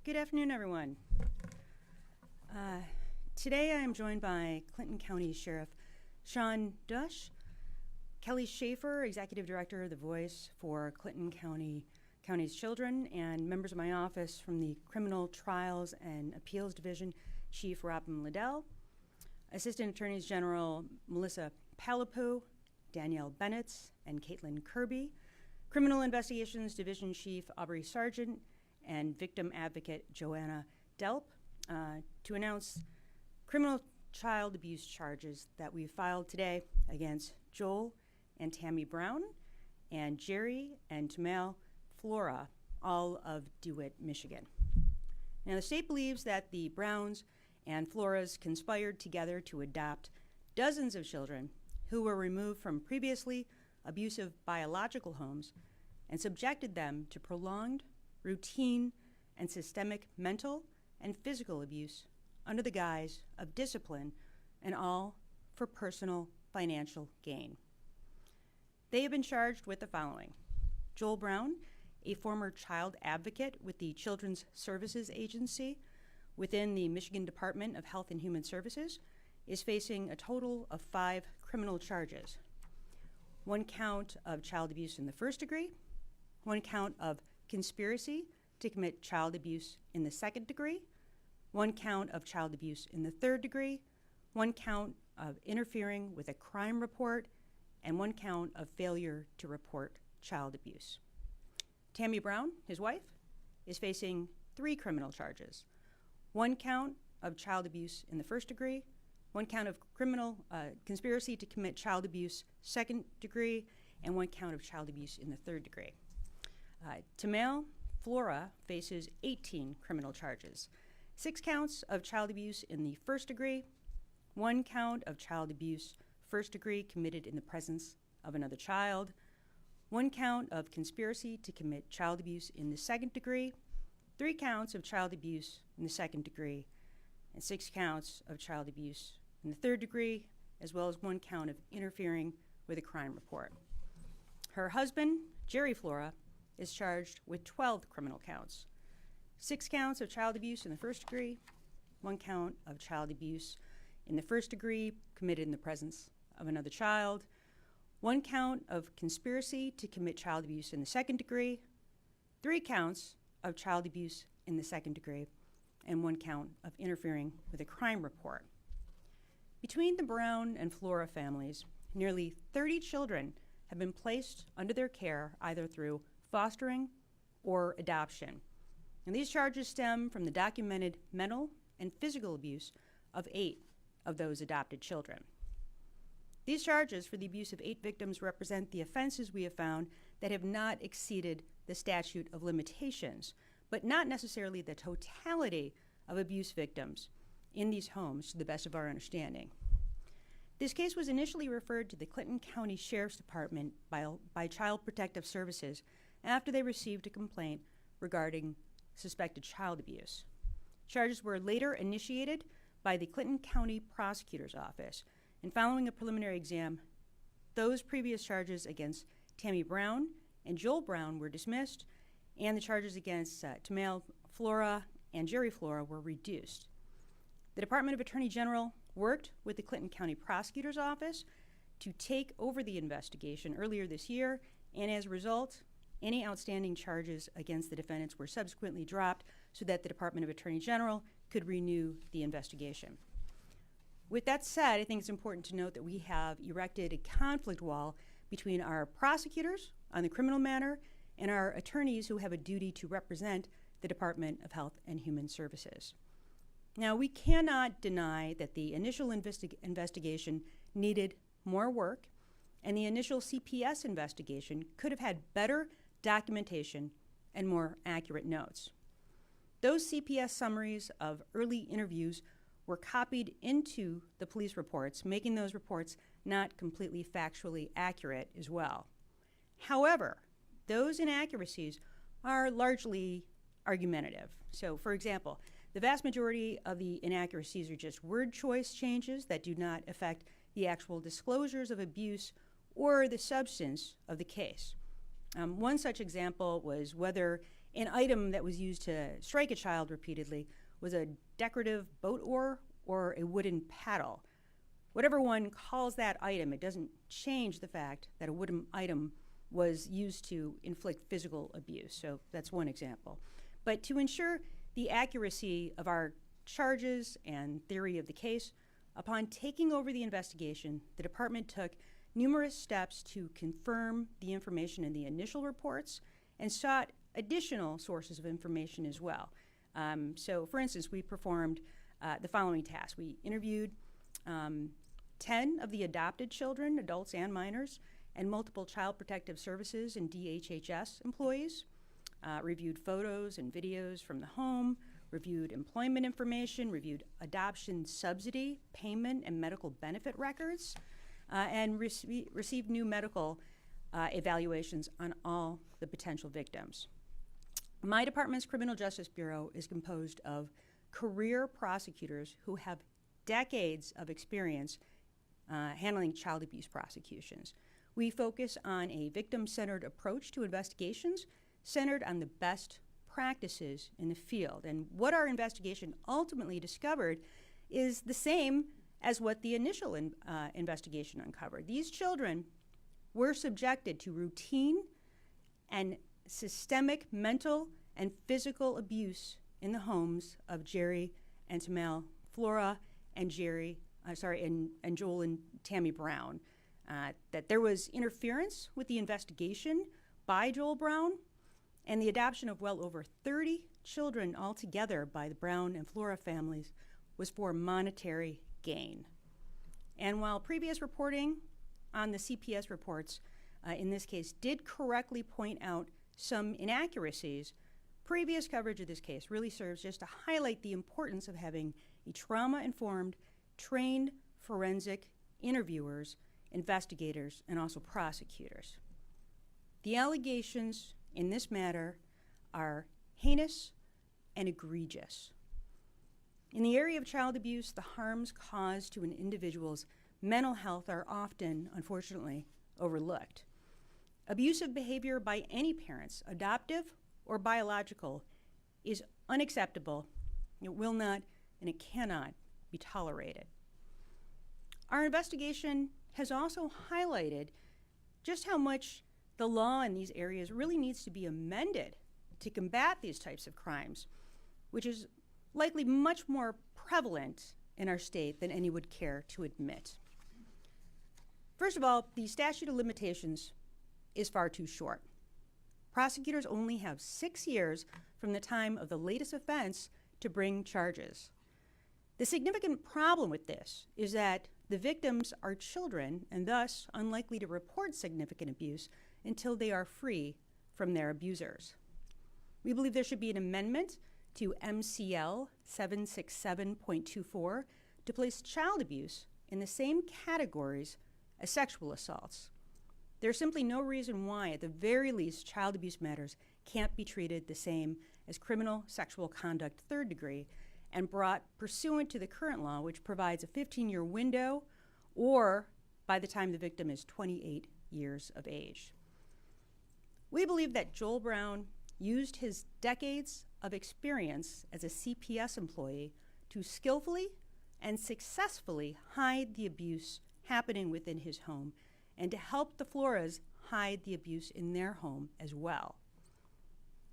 Good afternoon, everyone. Today I am joined by Clinton County Sheriff Sean Dush, Kelly Schaefer, Executive Director of The Voice for Clinton County's Children, and members of my office from the Criminal Trials and Appeals Division, Chief Robin Liddell, Assistant Attorneys General Melissa Palapoo, Danielle Bennett, and Caitlin Kirby, Criminal Investigations Division Chief Aubrey Sargent, and Victim Advocate Joanna Delp, to announce criminal child abuse charges that we filed today against Joel and Tammy Brown and Jerry and Tamel Flora, all of DeWitt, Michigan. Now, the state believes that the Browns and Floras conspired together to adopt dozens of children who were removed from previously abusive biological homes and subjected them to prolonged, routine, and systemic mental and physical abuse under the guise of discipline, and all for personal financial gain. They have been charged with the following. Joel Brown, a former child advocate with the Children's Services Agency within the Michigan Department of Health and Human Services, is facing a total of 5 criminal charges. 1 count of child abuse in the first degree, 1 count of conspiracy to commit child abuse in the second degree, 1 count of child abuse in the third degree, 1 count of interfering with a crime report, and 1 count of failure to report child abuse. Tammy Brown, his wife, is facing 3 criminal charges. 1 count of child abuse in the first degree, 1 count of criminal conspiracy to commit child abuse second degree, and 1 count of child abuse in the third degree. Tamel Flora faces 18 criminal charges. 6 counts of child abuse in the first degree, 1 count of child abuse first degree committed in the presence of another child, 1 count of conspiracy to commit child abuse in the second degree, 3 counts of child abuse in the second degree, and 6 counts of child abuse in the third degree, as well as 1 count of interfering with a crime report. Her husband, Jerry Flora, is charged with 12 criminal counts. 6 counts of child abuse in the first degree, 1 count of child abuse in the first degree committed in the presence of another child, 1 count of conspiracy to commit child abuse in the second degree, 3 counts of child abuse in the second degree, and 1 count of interfering with a crime report. Between the Brown and Flora families, nearly 30 children have been placed under their care either through fostering or adoption. And these charges stem from the documented mental and physical abuse of 8 of those adopted children. These charges for the abuse of 8 victims represent the offenses we have found that have not exceeded the statute of limitations, but not necessarily the totality of abuse victims in these homes to the best of our understanding. This case was initially referred to the Clinton County Sheriff's Department by Child Protective Services after they received a complaint regarding suspected child abuse. Charges were later initiated by the Clinton County Prosecutor's Office, and following a preliminary exam, those previous charges against Tammy Brown and Joel Brown were dismissed, and the charges against Tamel Flora and Jerry Flora were reduced. The Department of Attorney General worked with the Clinton County Prosecutor's Office to take over the investigation earlier this year, and as a result, any outstanding charges against the defendants were subsequently dropped so that the Department of Attorney General could renew the investigation. With that said, I think it's important to note that we have erected a conflict wall between our prosecutors on the criminal matter and our attorneys who have a duty to represent the Department of Health and Human Services. Now, we cannot deny that the initial investigation needed more work, and the initial CPS investigation could have had better documentation and more accurate notes. Those CPS summaries of early interviews were copied into the police reports, making those reports not completely factually accurate as well. However, those inaccuracies are largely argumentative. So, for example, the vast majority of the inaccuracies are just word choice changes that do not affect the actual disclosures of abuse or the substance of the case. One such example was whether an item that was used to strike a child repeatedly was a decorative boat oar or a wooden paddle. Whatever one calls that item, it doesn't change the fact that a wooden item was used to inflict physical abuse. So that's one example. But to ensure the accuracy of our charges and theory of the case, upon taking over the investigation, the department took numerous steps to confirm the information in the initial reports and sought additional sources of information as well. So for instance, we performed the following tasks. We interviewed 10 of the adopted children, adults and minors, and multiple Child Protective Services and DHHS employees, reviewed photos and videos from the home, reviewed employment information, reviewed adoption subsidy, payment, and medical benefit records, and received new medical evaluations on all the potential victims. My department's Criminal Justice Bureau is composed of career prosecutors who have decades of experience handling child abuse prosecutions. We focus on a victim-centered approach to investigations centered on the best practices in the field. And what our investigation ultimately discovered is the same as what the initial investigation uncovered. These children were subjected to routine and systemic mental and physical abuse in the homes of Jerry and Tamel Flora and and Joel and Tammy Brown. That there was interference with the investigation by Joel Brown and the adoption of well over 30 children altogether by the Brown and Flora families was for monetary gain. And while previous reporting on the CPS reports, in this case, did correctly point out some inaccuracies, previous coverage of this case really serves just to highlight the importance of having a trauma-informed, trained forensic interviewers, investigators, and also prosecutors. The allegations in this matter are heinous and egregious. In the area of child abuse, the harms caused to an individual's mental health are often, unfortunately, overlooked. Abusive behavior by any parents, adoptive or biological, is unacceptable. It will not and it cannot be tolerated. Our investigation has also highlighted just how much the law in these areas really needs to be amended to combat these types of crimes, which is likely much more prevalent in our state than any would care to admit. First of all, the statute of limitations is far too short. Prosecutors only have 6 years from the time of the latest offense to bring charges. The significant problem with this is that the victims are children and thus unlikely to report significant abuse until they are free from their abusers. We believe there should be an amendment to MCL 767.24 to place child abuse in the same categories as sexual assaults. There's simply no reason why, at the very least, child abuse matters can't be treated the same as criminal sexual conduct third degree and brought pursuant to the current law, which provides a 15-year window or by the time the victim is 28 years of age. We believe that Joel Brown used his decades of experience as a CPS employee to skillfully and successfully hide the abuse happening within his home and to help the Floras hide the abuse in their home as well.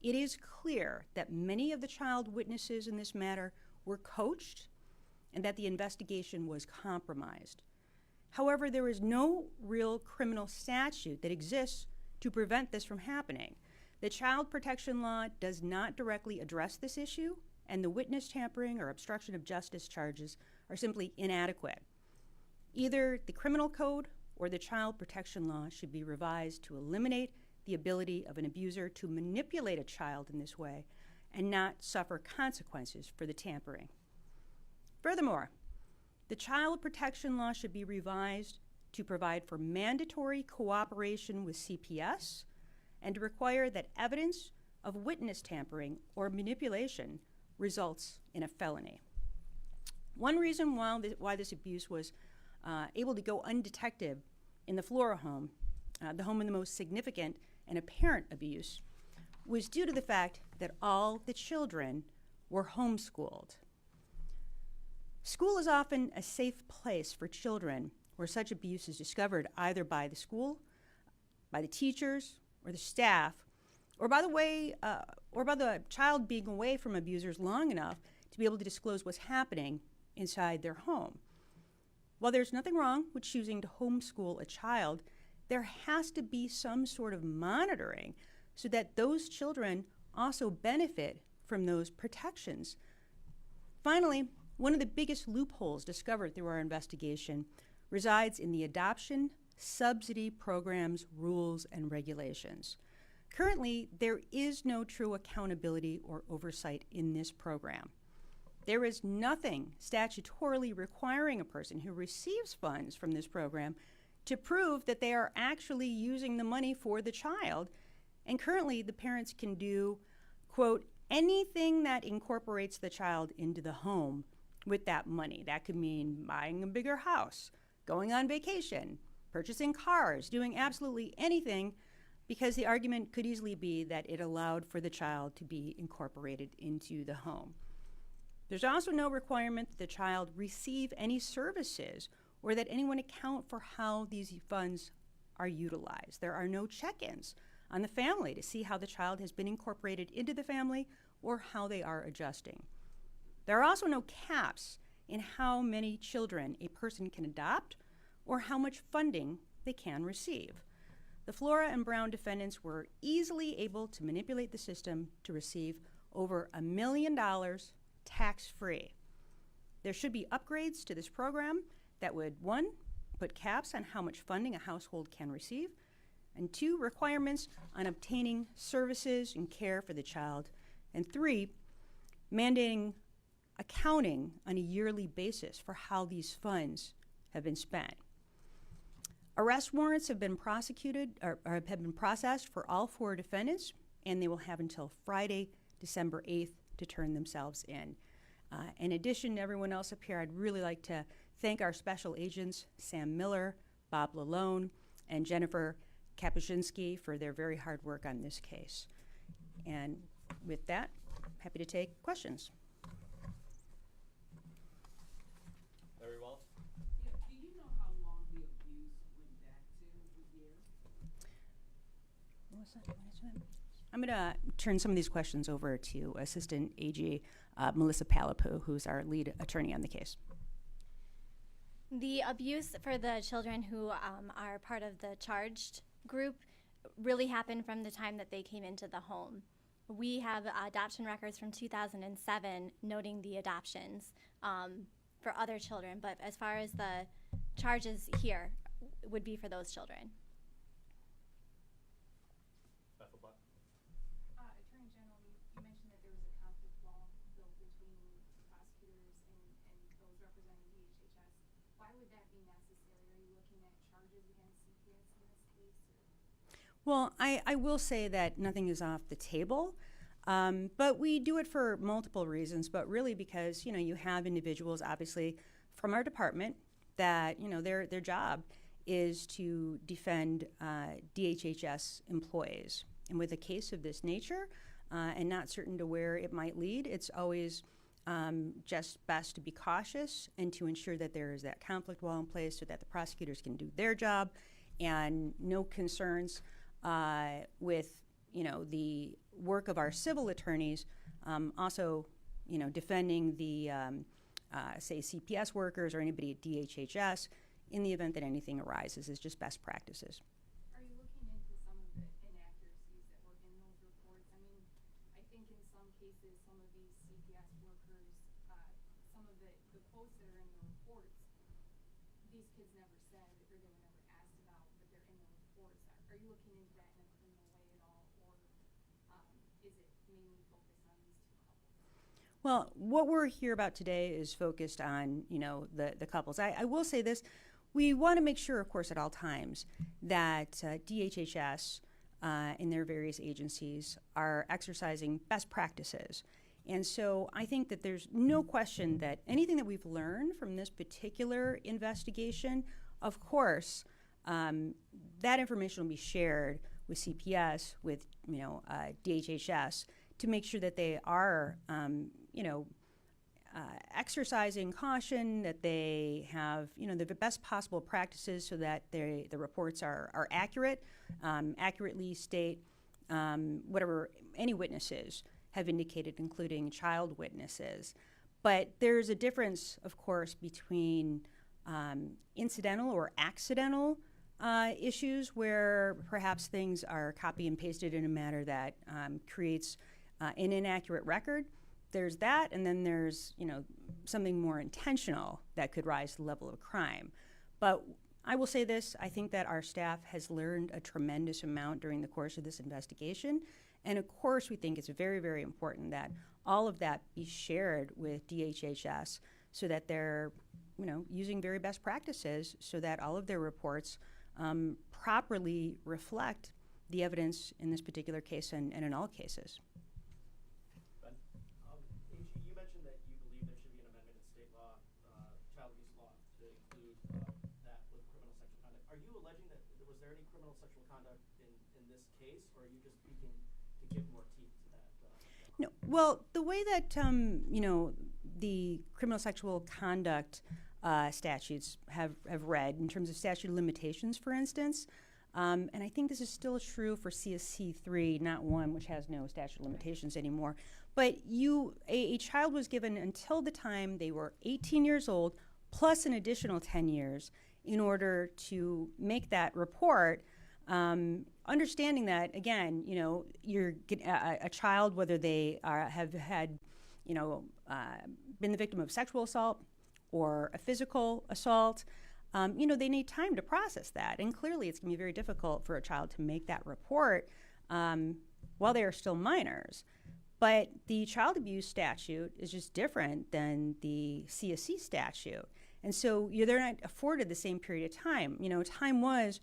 It is clear that many of the child witnesses in this matter were coached and that the investigation was compromised. However, there is no real criminal statute that exists to prevent this from happening. The child protection law does not directly address this issue, and the witness tampering or obstruction of justice charges are simply inadequate. Either the criminal code or the child protection law should be revised to eliminate the ability of an abuser to manipulate a child in this way and not suffer consequences for the tampering. Furthermore, the child protection law should be revised to provide for mandatory cooperation with CPS and to require that evidence of witness tampering or manipulation results in a felony. One reason why this abuse was able to go undetected in the Flora home, the home of the most significant and apparent abuse, was due to the fact that all the children were homeschooled. School is often a safe place for children where such abuse is discovered either by the school, by the teachers, or the staff, or by the child being away from abusers long enough to be able to disclose what's happening inside their home. While there's nothing wrong with choosing to homeschool a child, there has to be some sort of monitoring so that those children also benefit from those protections. Finally, one of the biggest loopholes discovered through our investigation resides in the adoption subsidy program's rules and regulations. Currently, there is no true accountability or oversight in this program. There is nothing statutorily requiring a person who receives funds from this program to prove that they are actually using the money for the child. And currently, the parents can do, quote, anything that incorporates the child into the home with that money. That could mean buying a bigger house, going on vacation, purchasing cars, doing absolutely anything, because the argument could easily be that it allowed for the child to be incorporated into the home. There's also no requirement that the child receive any services or that anyone account for how these funds are utilized. There are no check-ins on the family to see how the child has been incorporated into the family or how they are adjusting. There are also no caps in how many children a person can adopt or how much funding they can receive. The Flora and Brown defendants were easily able to manipulate the system to receive over $1 million tax-free. There should be upgrades to this program that would, 1, put caps on how much funding a household can receive, and 2, requirements on obtaining services and care for the child, and 3, mandating accounting on a yearly basis for how these funds have been spent. Arrest warrants have been have been processed for all 4 defendants, and they will have until Friday, December 8th to turn themselves in. In addition to everyone else up here, I'd really like to thank our special agents, Sam Miller, Bob Lalone, and Jennifer Kapuscinski for their very hard work on this case. And with that, happy to take questions. Very well. Yeah, do you know how long the abuse went back to, the year? What was that? I'm going to turn some of these questions over to Assistant AG Melissa Palapu, who's our lead attorney on the case. The abuse for the children who are part of the charged group really happened from the time that they came into the home. We have adoption records from 2007 noting the adoptions for other children, but as far as the charges here would be for those children. Attorney General, you mentioned that there was a conflict law built between prosecutors and those representing DHHS. Why would that be necessary? Are you looking at charges against CPS in this case? Well, I will say that nothing is off the table, but we do it for multiple reasons, but really because, you have individuals, obviously, from our department that, their job is to defend DHHS employees. And with a case of this nature, and not certain to where it might lead, it's always just best to be cautious and to ensure that there is that conflict wall in place so that the prosecutors can do their job and no concerns with, the work of our civil attorneys, also, defending the, say, CPS workers or anybody at DHHS in the event that anything arises is just best practices. Are you looking into some of the inaccuracies that were in those reports? I mean, I think in some cases, some of these CPS workers, some of the quotes that are in the reports, these kids never said or they were never asked about, but they're in the reports. Are you looking into that in a criminal way at all, or is it mainly focused on these 2 couples? Well, what we're here about today is focused on, the couples. I will say this. We want to make sure, of course, at all times that DHHS and their various agencies are exercising best practices. And so I think that there's no question that anything that we've learned from this particular investigation, of course, that information will be shared with CPS, with DHHS to make sure that they are, exercising caution, that they have, the best possible practices so that the reports are accurate, accurately state whatever any witnesses have indicated, including child witnesses. But there's a difference, of course, between incidental or accidental issues where perhaps things are copy and pasted in a manner that creates an inaccurate record. There's that, and then there's something more intentional that could rise to the level of crime. But I will say this, I think that our staff has learned a tremendous amount during the course of this investigation, and of course we think it's very, very important that all of that be shared with DHHS so that they're using very best practices so that all of their reports properly reflect the evidence in this particular case and in all cases. Ben? AG, you mentioned that you believe there should be an amendment in state law, child abuse law, to include that with criminal sexual conduct. Are you alleging that was there any criminal sexual conduct in this case, or are you just speaking to give more teeth to that? No, well, the way that the criminal sexual conduct statutes have read in terms of statute of limitations, for instance, and I think this is still true for CSC 3, not 1, which has no statute of limitations anymore. But a child was given until the time they were 18 years old, plus an additional 10 years, in order to make that report. Understanding that, again, you're a child, whether they have had, been the victim of sexual assault or a physical assault, they need time to process that. And clearly it's going to be very difficult for a child to make that report while they are still minors. But the child abuse statute is just different than the CSC statute. And so they're not afforded the same period of time. Time was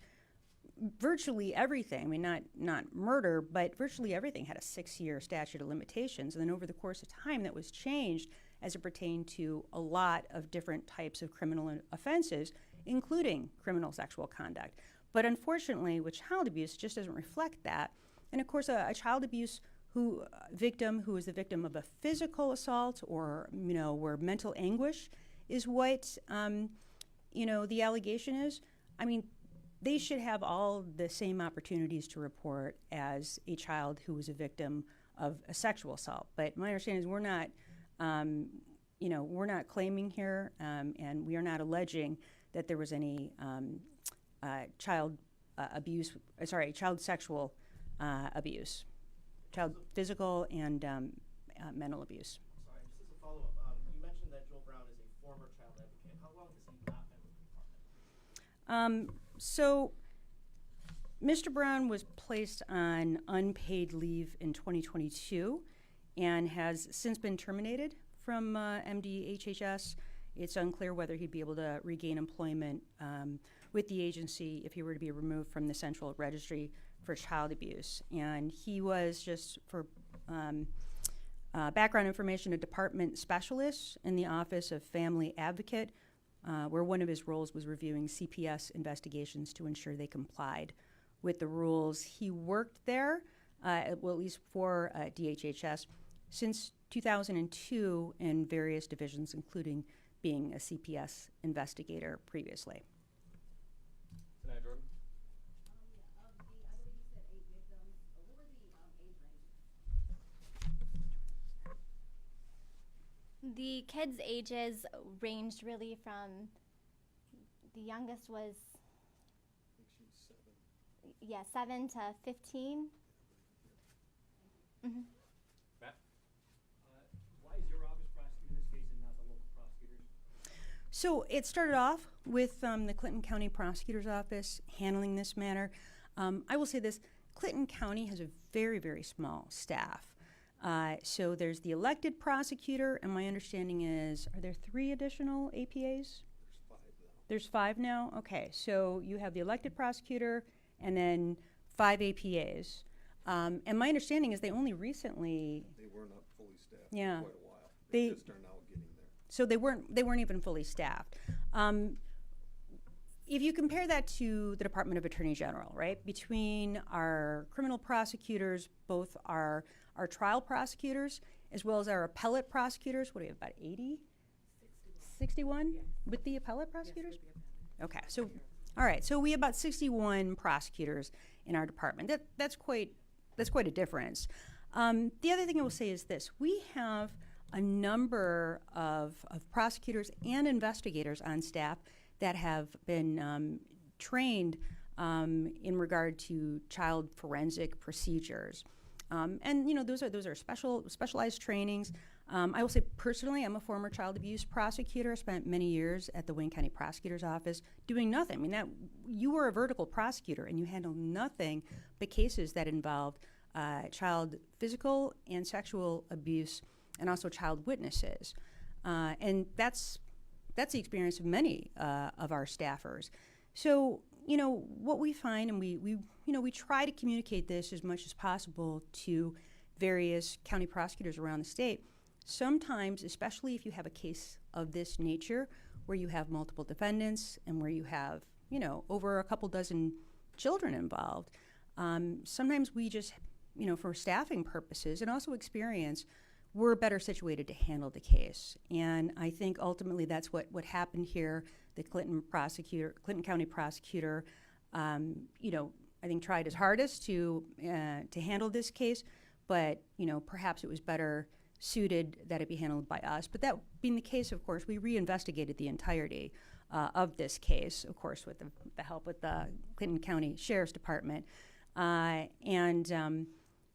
virtually everything, I mean, not murder, but virtually everything had a 6-year statute of limitations. And then over the course of time, that was changed as it pertained to a lot of different types of criminal offenses, including criminal sexual conduct. But unfortunately, with child abuse, it just doesn't reflect that. And of course, a child abuse victim who is the victim of a physical assault or, where mental anguish is what, the allegation is. I mean, they should have all the same opportunities to report as a child who was a victim of a sexual assault. But my understanding is we're not claiming here, and we are not alleging that there was any child sexual abuse, child physical and mental abuse. Sorry, just as a follow-up, you mentioned that Joel Brown is a former child advocate. How long has he not been with the department? So Mr. Brown was placed on unpaid leave in 2022 and has since been terminated from MDHHS. It's unclear whether he'd be able to regain employment with the agency if he were to be removed from the Central Registry for Child Abuse. And he was, just for background information, a department specialist in the Office of Family Advocate, where one of his roles was reviewing CPS investigations to ensure they complied with the rules. He worked there, at least for DHHS, since 2002 in various divisions, including being a CPS investigator previously. Senator Jordan? I believe you said 8 victims. What were the age ranges? The kids' ages ranged really from, the youngest was, I think she was 7. yeah, 7 to 15. Mm-hmm. Matt? Why is your office prosecuting this case and not the local prosecutors? So it started off with the Clinton County Prosecutor's Office handling this matter. I will say this, Clinton County has a very, very small staff. So there's the elected prosecutor, and my understanding is, are there 3 additional APAs? There's 5 now. There's 5 now? Okay, so you have the elected prosecutor and then 5 APAs. And my understanding is they only recently, They were not fully staffed Yeah. for quite a while. They They- just are now getting there. so they weren't even fully staffed. if you compare that to the Department of Attorney General, right, between our criminal prosecutors, both our trial prosecutors, as well as our appellate prosecutors, what do we have, about 80? 61 with the appellate prosecutors? Okay, so, all right, so we have about 61 prosecutors in our department. That's quite a difference. The other thing I will say is this: we have a number of prosecutors and investigators on staff that have been trained in regard to child forensic procedures. And you know, those are specialized trainings. I will say personally, I'm a former child abuse prosecutor. Spent many years at the Wayne County Prosecutor's Office doing nothing. I mean, that you were a vertical prosecutor and you handled nothing but cases that involved child physical and sexual abuse, and also child witnesses. And that's the experience of many of our staffers. So, you know, what we find, and we try to communicate this as much as possible to various county prosecutors around the state. Sometimes, especially if you have a case of this nature, where you have multiple defendants and where you have, you know, over a couple dozen children involved, sometimes we just, you know, for staffing purposes and also experience, we're better situated to handle the case. And I think ultimately that's what happened here. The Clinton County prosecutor, you know, I think tried his hardest to handle this case, but, you know, perhaps it was better suited that it be handled by us. But that being the case, of course, we reinvestigated the entirety of this case, of course, with the help with the Clinton County Sheriff's Department.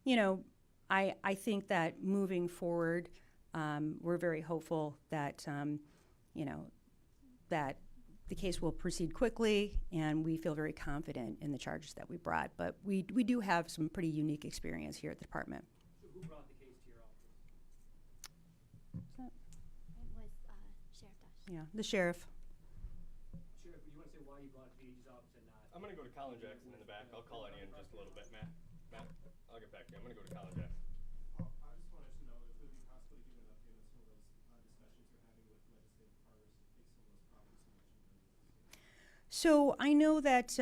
You know, I think that moving forward, we're very hopeful that, you know, that the case will proceed quickly, and we feel very confident in the charges that we brought. But we do have some pretty unique experience here at the department. So who brought the case to your office? It was Sheriff Dush. Yeah, the sheriff. Sheriff, you want to say why you brought it to the AG's office and not? I'm gonna go to Colin Jackson in the back. I'll call on you in just a little bit, Matt. Matt, I'll get back to you. I'm gonna go to Colin Jackson. I just wanted to know if it would be possible to give an update on some of those discussions you're having with legislative partners to take some of those problems you mentioned earlier. So I know that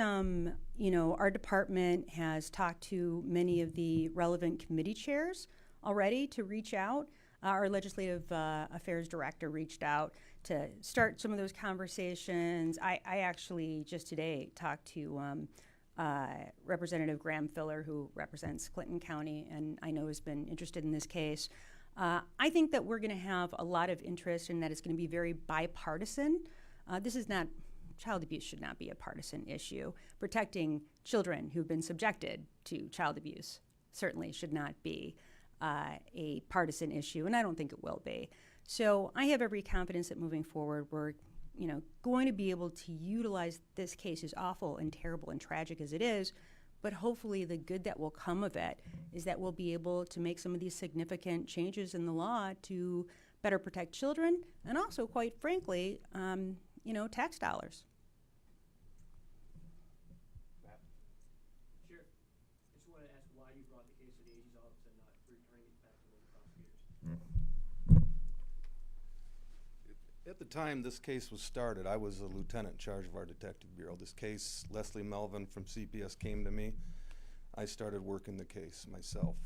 you know, our department has talked to many of the relevant committee chairs already to reach out. Our legislative affairs director reached out to start some of those conversations. I actually just today talked to Representative Graham Filler, who represents Clinton County, and I know has been interested in this case. I think that we're going to have a lot of interest, and that it's going to be very bipartisan. This is not, child abuse should not be a partisan issue. Protecting children who've been subjected to child abuse certainly should not be a partisan issue, and I don't think it will be. So I have every confidence that moving forward, we're, you know, going to be able to utilize this case, as awful and terrible and tragic as it is, but hopefully the good that will come of it is that we'll be able to make some of these significant changes in the law to better protect children, and also, quite frankly, you know, tax dollars. Matt? Sheriff, I just wanted to ask why you brought the case to the AG's office and not returning it back to local prosecutors. At the time this case was started, I was a lieutenant in charge of our detective bureau. This case, Leslie Melvin from CPS came to me. I started working the case myself.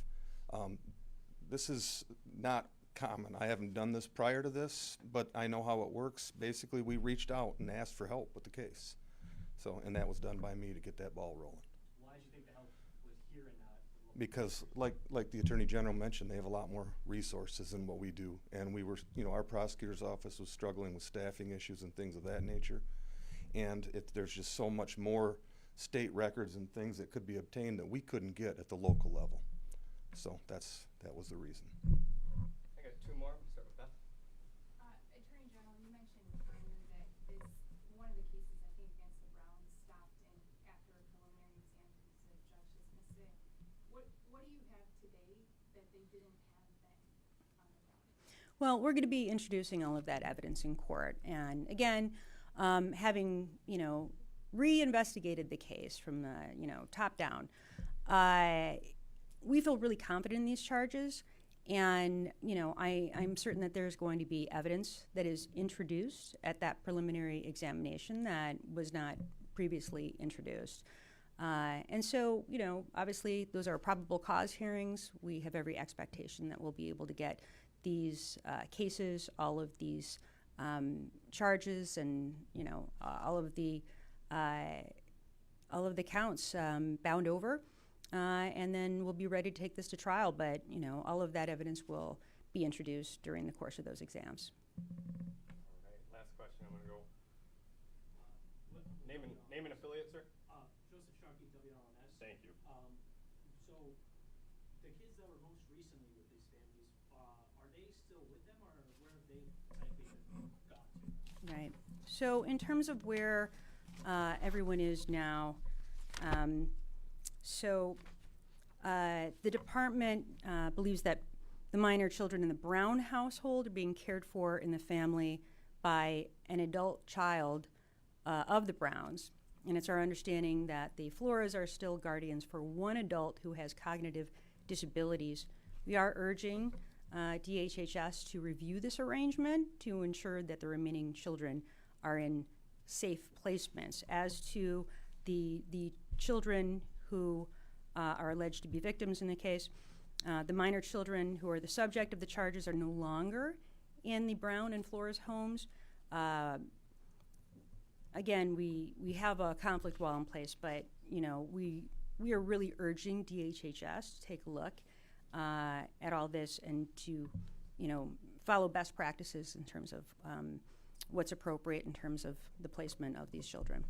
This is not common. I haven't done this prior to this, but I know how it works. Basically, we reached out and asked for help with the case. So, and that was done by me to get that ball rolling. Why did you think the help was here and not local? Because like the Attorney General mentioned, they have a lot more resources than what we do. And we were, you know, our prosecutor's office was struggling with staffing issues and things of that nature. And there's just so much more state records and things that could be obtained that we couldn't get at the local level. So that was the reason. I got two more. We'll start with Beth. Attorney General, you mentioned earlier that this, one of the cases, I think, against the Browns stopped after a preliminary exam because the judge dismissed it. What do you have today that they didn't have then on the Browns? Well, we're going to be introducing all of that evidence in court. And again, having, you know, reinvestigated the case from the, you know, top down, we feel really confident in these charges. And, you know, I'm certain that there's going to be evidence that is introduced at that preliminary examination that was not previously introduced. And so, you know, obviously those are probable cause hearings. We have every expectation that we'll be able to get these cases, all of these charges, and, you know, all of the counts bound over. And then we'll be ready to take this to trial. But, you know, all of that evidence will be introduced during the course of those exams. All right, last question. I'm going to go. Name and affiliate, sir. Joseph Sharkey, WLMS. Thank you. So the kids that were most recently with these families, are they still with them, or where have they likely gone to? Right. So in terms of where everyone is now, the department believes that the minor children in the Brown household are being cared for in the family by an adult child of the Browns. And it's our understanding that the Floras are still guardians for one adult who has cognitive disabilities. We are urging DHHS to review this arrangement to ensure that the remaining children are in safe placements. As to the children who are alleged to be victims in the case, the minor children who are the subject of the charges are no longer in the Brown and Flores homes. Again, we have a conflict wall in place, but, you know, we are really urging DHHS to take a look at all this and to, you know, follow best practices in terms of what's appropriate in terms of the placement of these children.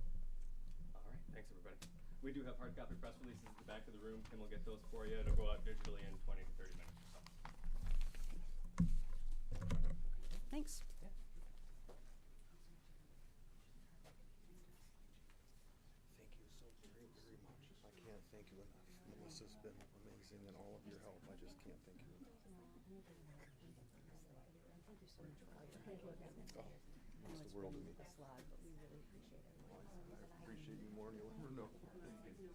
All right, thanks everybody. We do have hard copy press releases at the back of the room. Kim will get those for you. It'll go out digitally in 20 to 30 minutes. Thanks. Thank you so very, very much. I can't thank you enough. Melissa's been amazing, and all of your help. I just can't thank you enough. Oh, means the world to me. I appreciate you more than you'll ever know. Thank you.